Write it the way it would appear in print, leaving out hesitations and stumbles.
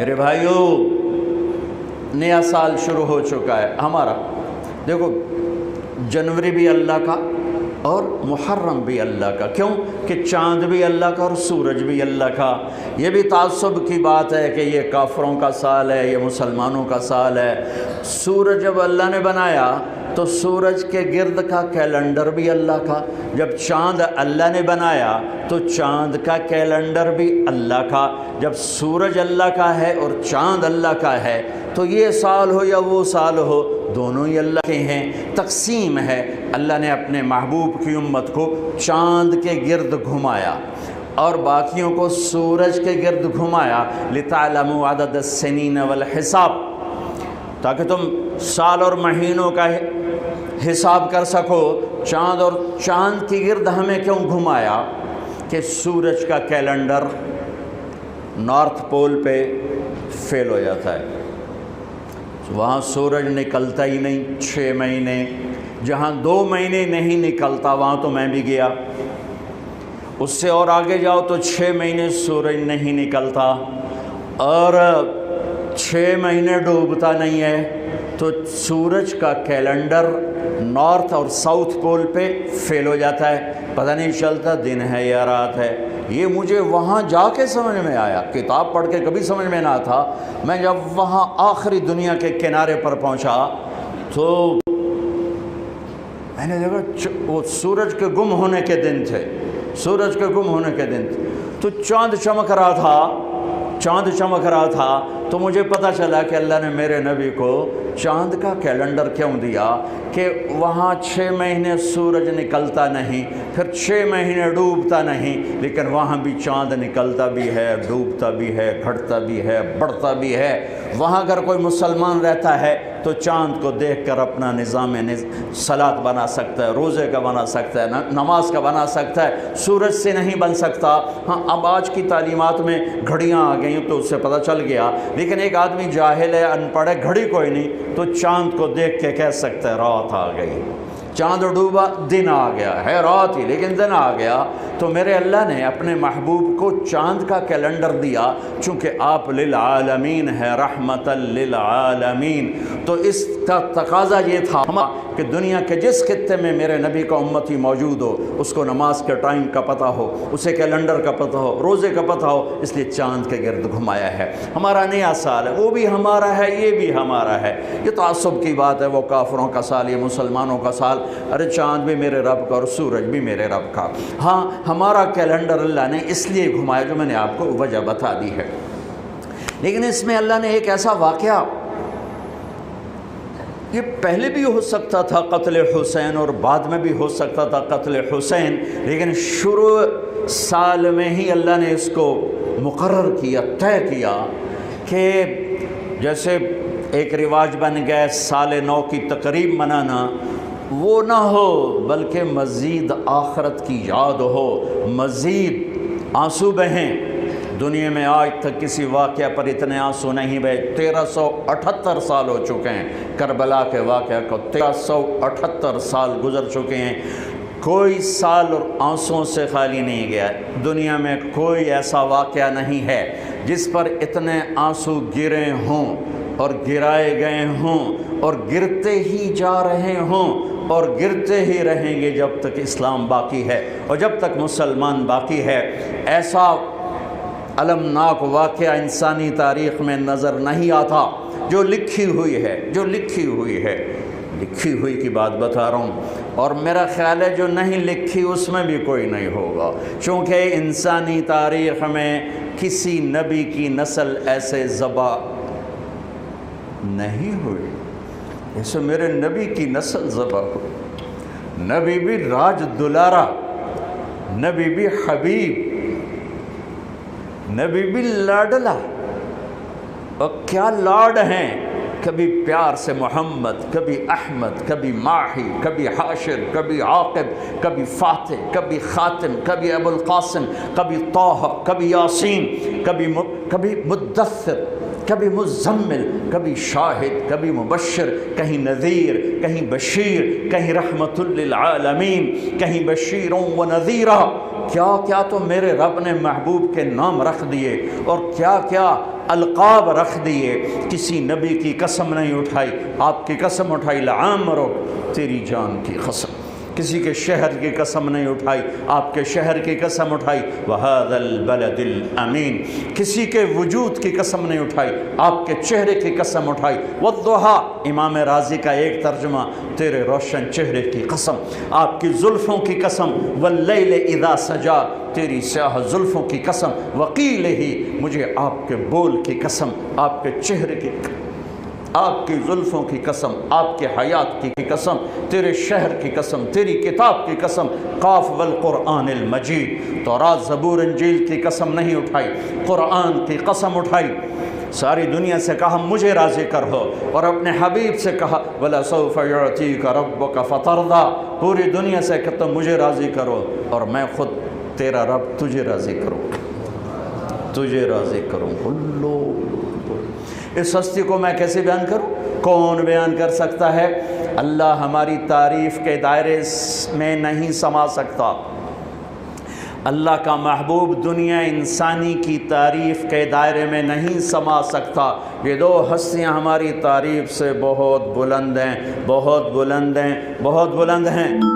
میرے بھائیوں، نیا سال شروع ہو چکا ہے ہمارا۔ دیکھو، جنوری بھی اللہ کا اور محرم بھی اللہ کا۔ کیوں کہ چاند بھی اللہ کا اور سورج بھی اللہ کا۔ یہ بھی تعصب کی بات ہے کہ یہ کافروں کا سال ہے، یہ مسلمانوں کا سال ہے۔ سورج جب اللہ نے بنایا تو سورج کے گرد کا کیلنڈر بھی اللہ کا، جب چاند اللہ نے بنایا تو چاند کا کیلنڈر بھی اللہ کا۔ جب سورج اللہ کا ہے اور چاند اللہ کا ہے تو یہ سال ہو یا وہ سال ہو، دونوں ہی اللہ کے ہیں۔ تقسیم ہے، اللہ نے اپنے محبوب کی امت کو چاند کے گرد گھمایا اور باقیوں کو سورج کے گرد گھمایا، لِتَعْلَمُوا عَدَدَ السِّنِينَ وَالْحِسَابَ، تاکہ تم سال اور مہینوں کا حساب کر سکو۔ چاند اور چاند کی گرد ہمیں کیوں گھمایا؟ کہ سورج کا کیلنڈر نارتھ پول پہ فیل ہو جاتا ہے، وہاں سورج نکلتا ہی نہیں 6 مہینے۔ جہاں 2 مہینے نہیں نکلتا وہاں تو میں بھی گیا، اس سے اور آگے جاؤ تو 6 مہینے سورج نہیں نکلتا اور 6 مہینے ڈوبتا نہیں ہے، تو سورج کا کیلنڈر نارتھ اور ساؤتھ پول پہ فیل ہو جاتا ہے، پتہ نہیں چلتا دن ہے یا رات ہے۔ یہ مجھے وہاں جا کے سمجھ میں آیا، کتاب پڑھ کے کبھی سمجھ میں نہ تھا۔ میں جب وہاں آخری دنیا کے کنارے پر پہنچا تو میں نے دیکھا وہ سورج کے گم ہونے کے دن تھے، سورج کے گم ہونے کے دن تھے، تو چاند چمک رہا تھا، چاند چمک رہا تھا۔ تو مجھے پتہ چلا کہ اللہ نے میرے نبی کو چاند کا کیلنڈر کیوں دیا، کہ وہاں 6 مہینے سورج نکلتا نہیں، پھر 6 مہینے ڈوبتا نہیں، لیکن وہاں بھی چاند نکلتا بھی ہے، ڈوبتا بھی ہے، گھٹتا بھی ہے، بڑھتا بھی ہے۔ وہاں اگر کوئی مسلمان رہتا ہے تو چاند کو دیکھ کر اپنا نظام صلاۃ بنا سکتا ہے، روزے کا بنا سکتا ہے، نماز کا بنا سکتا ہے، سورج سے نہیں بن سکتا۔ ہاں، اب آج کی تعلیمات میں گھڑیاں آ گئیں تو اس سے پتہ چل گیا، لیکن ایک آدمی جاہل ہے، ان پڑھ ہے، گھڑی کوئی نہیں، تو چاند کو دیکھ کے کہہ سکتا ہے رات آ گئی، چاند ڈوبا، دن آ گیا ہے، رات ہی لیکن دن آ گیا۔ تو میرے اللہ نے اپنے محبوب کو چاند کا کیلنڈر دیا، چونکہ آپ للعالمین ہے، رحمت للعالمین۔ تو اس کا تقاضا یہ تھا کہ دنیا کے جس خطے میں میرے نبی کا امتی موجود ہو، اس کو نماز کے ٹائم کا پتہ ہو، اسے کیلنڈر کا پتہ ہو، روزے کا پتہ ہو، اس لیے چاند کے گرد گھمایا ہے۔ ہمارا نیا سال ہے، وہ بھی ہمارا ہے، یہ بھی ہمارا ہے۔ یہ تعصب کی بات ہے، وہ کافروں کا سال، یہ مسلمانوں کا سال۔ ارے چاند بھی میرے رب کا اور سورج بھی میرے رب کا۔ ہاں، ہمارا کیلنڈر اللہ نے اس لیے گھمایا، جو میں نے آپ کو وجہ بتا دی ہے، لیکن اس میں اللہ نے ایک ایسا واقعہ، یہ پہلے بھی ہو سکتا تھا قتل حسین اور بعد میں بھی ہو سکتا تھا قتل حسین، لیکن شروع سال میں ہی اللہ نے اس کو مقرر کیا، طے کیا کہ جیسے ایک رواج بن گیا سال نو کی تقریب منانا، وہ نہ ہو بلکہ مزید آخرت کی یاد ہو، مزید آنسو بہیں۔ دنیا میں آج تک کسی واقعہ پر اتنے آنسو نہیں بہے۔ 1378 سال ہو چکے ہیں کربلا کے واقعہ کو، 1378 سال گزر چکے ہیں، کوئی سال اور آنسوؤں سے خالی نہیں گیا۔ دنیا میں کوئی ایسا واقعہ نہیں ہے جس پر اتنے آنسو گرے ہوں اور گرائے گئے ہوں اور گرتے ہی جا رہے ہوں اور گرتے ہی رہیں گے جب تک اسلام باقی ہے اور جب تک مسلمان باقی ہے۔ ایسا المناک واقعہ انسانی تاریخ میں نظر نہیں آتا، جو لکھی ہوئی ہے، جو لکھی ہوئی ہے، لکھی ہوئی کی بات بتا رہا ہوں، اور میرا خیال ہے جو نہیں لکھی اس میں بھی کوئی نہیں ہوگا، چونکہ انسانی تاریخ میں کسی نبی کی نسل ایسے ذبح نہیں ہوئی جیسے میرے نبی کی نسل ذبح ہوئی۔ نبی بھی راج دلارا، نبی بھی حبیب، نبی بھی لاڈلا، اور کیا لاڈ ہیں، کبھی پیار سے محمد، کبھی احمد، کبھی ماہی، کبھی حاشر، کبھی عاقب، کبھی فاتح، کبھی خاتم، کبھی ابو القاسم، کبھی طہ، کبھی یاسین، کبھی مدثر، کبھی مزمل، کبھی شاہد، کبھی مبشر، کہیں نذیر، کہیں بشیر، کہیں رحمت للعالمین، کہیں بشیر و نذیرہ۔ کیا کیا تو میرے رب نے محبوب کے نام رکھ دیے، اور کیا کیا القاب رکھ دیے، کسی نبی کی قسم نہیں اٹھائی، آپ کی قسم اٹھائی، لعمرک تیری جان کی قسم، کسی کے شہر کی قسم نہیں اٹھائی، آپ کے شہر کی قسم اٹھائی، وَهَذَا الْبَلَدِ الْأَمِينَ کسی کے وجود کی قسم نہیں اٹھائی، آپ کے چہرے کی قسم اٹھائی، وَالضُّحَىٰ امام رازی کا ایک ترجمہ، تیرے روشن چہرے کی قسم، آپ کی زلفوں کی قسم، وَاللَّيْلِ إِذَا سَجَا تیری سیاہ زلفوں کی قسم، وَقِيلِهِ مجھے آپ کے بول کی قسم، آپ کے چہرے کی قسم، آپ کی زلفوں کی قسم، آپ کے حیات کی قسم، تیرے شہر کی قسم، تیری کتاب کی قسم، قاف والقرآن المجید تورات زبور انجیل کی قسم نہیں اٹھائی، قرآن کی قسم اٹھائی، ساری دنیا سے کہا مجھے راضی کر ہو، اور اپنے حبیب سے کہا وَلَسَوْفَ يُعْتِيكَ رَبُّكَ فَتَرْضَىٰ پوری دنیا سے کہ تم مجھے راضی کرو اور میں خود تیرا رب تجھے راضی کروں، تجھے راضی کروں۔ اس ہستی کو میں کیسے بیان کروں؟ کون بیان کر سکتا ہے؟ اللہ ہماری تعریف کے دائرے میں نہیں سما سکتا، اللہ کا محبوب دنیا انسانی کی تعریف کے دائرے میں نہیں سما سکتا۔ یہ دو ہستیاں ہماری تعریف سے بہت بلند ہیں، بہت بلند ہیں، بہت بلند ہیں۔